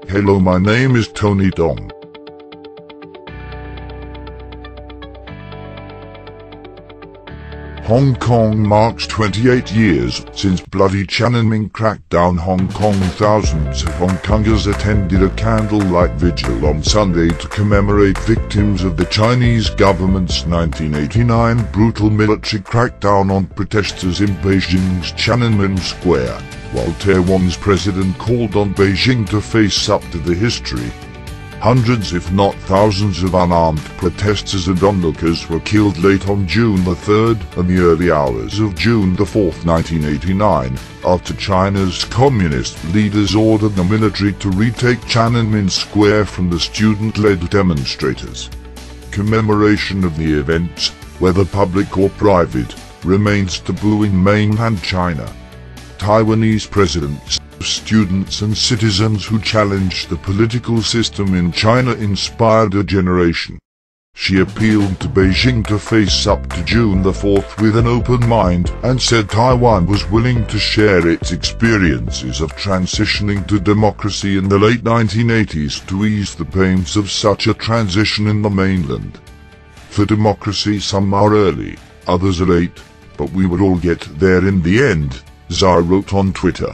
Hello, my name is Tony Dong. Hong Kong marks 28 years since bloody Tiananmen crackdown. Hong Kong. Thousands of Hong Kongers attended a candlelight vigil on Sunday to commemorate victims of the Chinese government's 1989 brutal military crackdown on protesters in Beijing's Tiananmen Square, while Taiwan's president called on Beijing to face up to the history. Hundreds if not thousands of unarmed protesters and onlookers were killed late on June the 3rd and the early hours of June the 4th, 1989, after China's communist leaders ordered the military to retake Tiananmen Square from the student-led demonstrators. Commemoration of the events, whether public or private, remains taboo in mainland China. Taiwanese presidents, students and citizens who challenged the political system in China inspired a generation. She appealed to Beijing to face up to June the 4th with an open mind and said Taiwan was willing to share its experiences of transitioning to democracy in the late 1980s to ease the pains of such a transition in the mainland. For democracy, some are early, others are late, but we would all get there in the end, Zhao wrote on Twitter.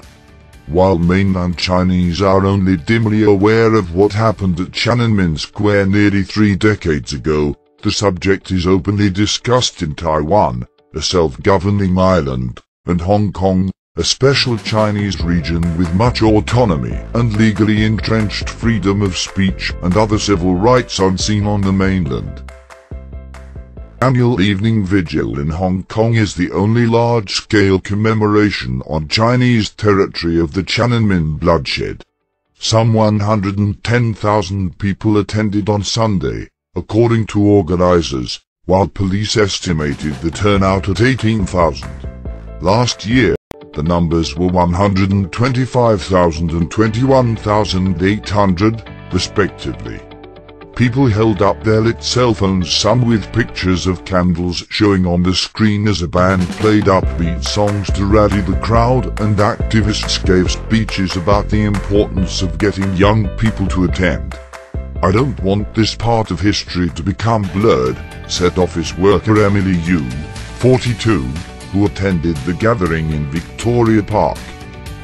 While mainland Chinese are only dimly aware of what happened at Tiananmen Square nearly 3 decades ago, the subject is openly discussed in Taiwan, a self-governing island, and Hong Kong, a special Chinese region with much autonomy and legally entrenched freedom of speech and other civil rights unseen on the mainland. Annual evening vigil in Hong Kong is the only large-scale commemoration on Chinese territory of the Tiananmen bloodshed. Some 110,000 people attended on Sunday, according to organizers, while police estimated the turnout at 18,000. Last year, the numbers were 125,000 and 21,800, respectively. People held up their lit cell phones, some with pictures of candles showing on the screen as a band played upbeat songs to rally the crowd, and activists gave speeches about the importance of getting young people to attend. "I don't want this part of history to become blurred," said office worker Emily Yu, 42, who attended the gathering in Victoria Park.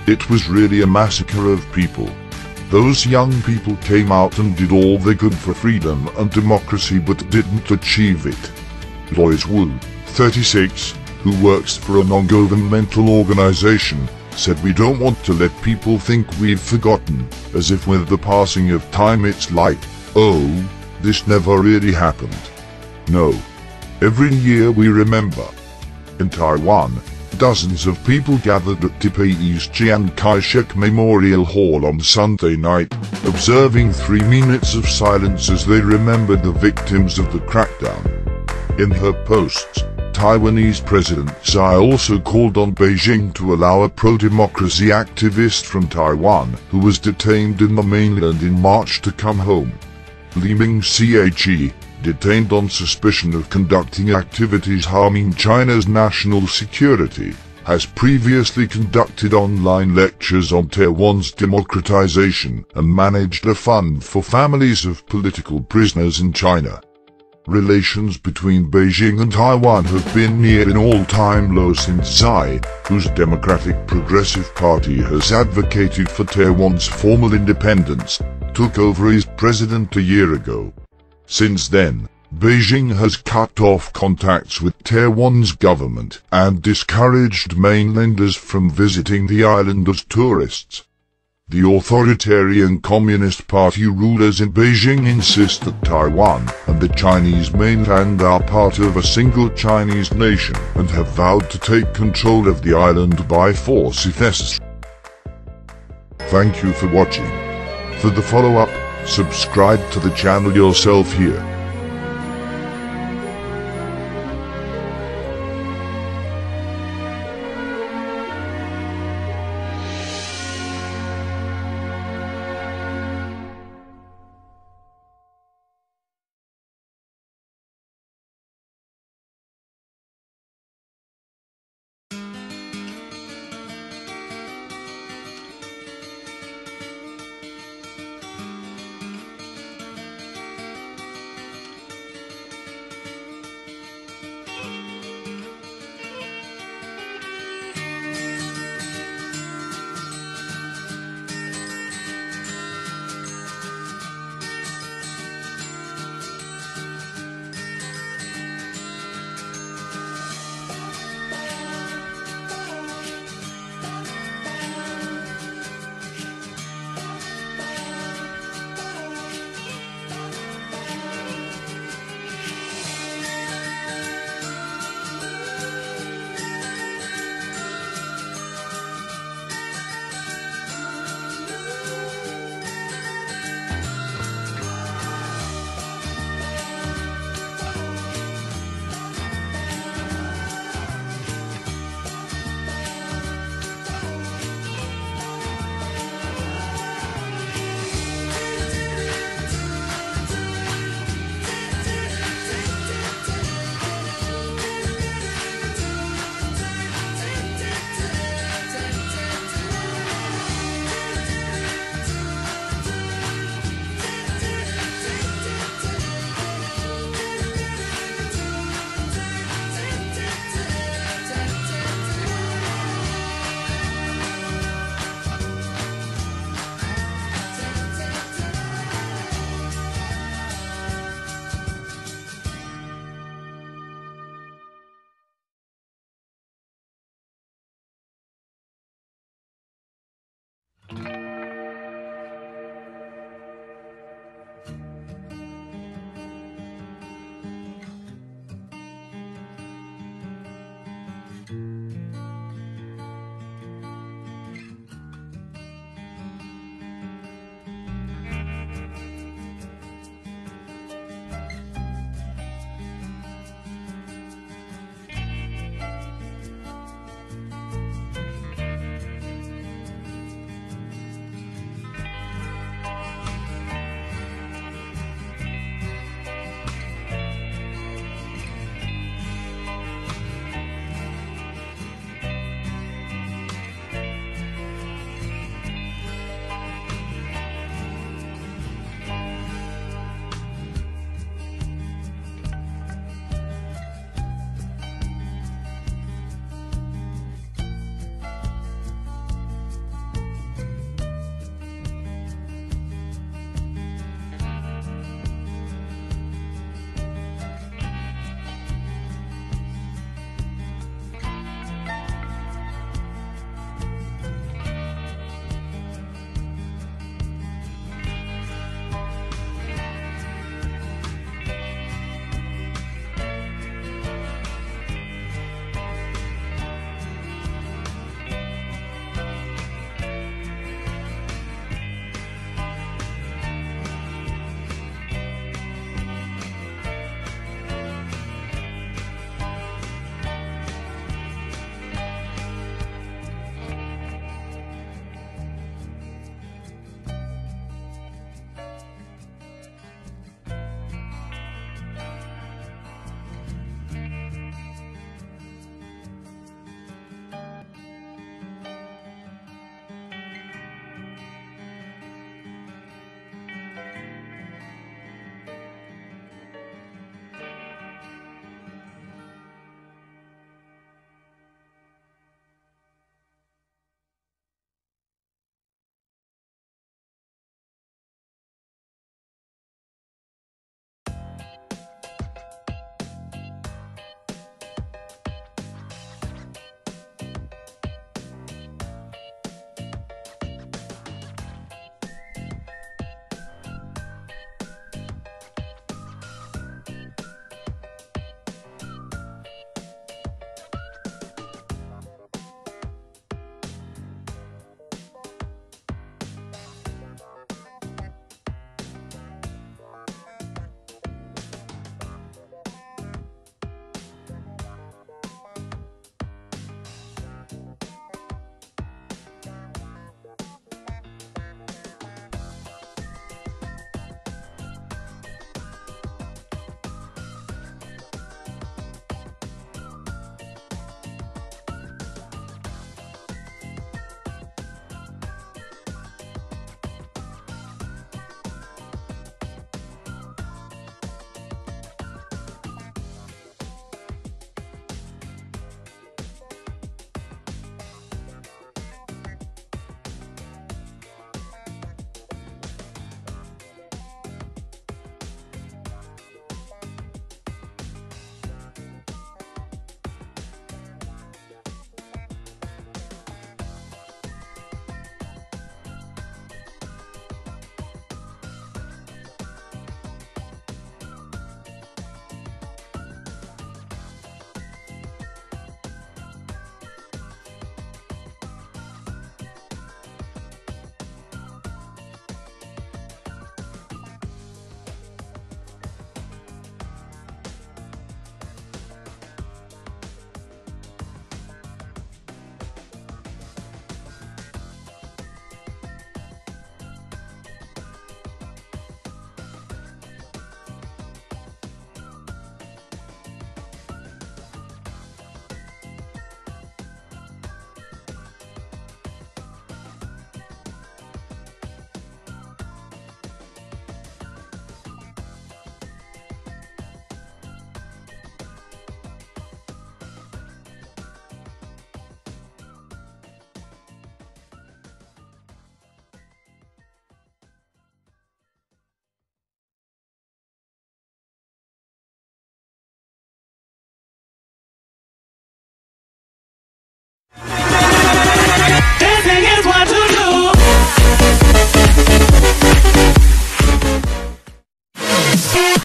"It was really a massacre of people. Those young people came out and did all they could for freedom and democracy but didn't achieve it." Lois Wu, 36, who works for a non-governmental organization, said, "We don't want to let people think we've forgotten, as if with the passing of time it's like, oh, this never really happened. No. Every year we remember." In Taiwan, dozens of people gathered at Taipei's Chiang Kai-shek Memorial Hall on Sunday night, observing 3 minutes of silence as they remembered the victims of the crackdown. In her posts, Taiwanese President Tsai also called on Beijing to allow a pro-democracy activist from Taiwan, who was detained in the mainland in March, to come home. Li Ming-che, detained on suspicion of conducting activities harming China's national security, has previously conducted online lectures on Taiwan's democratization and managed a fund for families of political prisoners in China. Relations between Beijing and Taiwan have been near an all-time low since Tsai, whose Democratic Progressive Party has advocated for Taiwan's formal independence, took over as president a year ago. Since then, Beijing has cut off contacts with Taiwan's government and discouraged mainlanders from visiting the island as tourists. The authoritarian Communist Party rulers in Beijing insist that Taiwan and the Chinese mainland are part of a single Chinese nation and have vowed to take control of the island by force if necessary. Thank you for watching. For the follow-up, subscribe to the channel yourself here.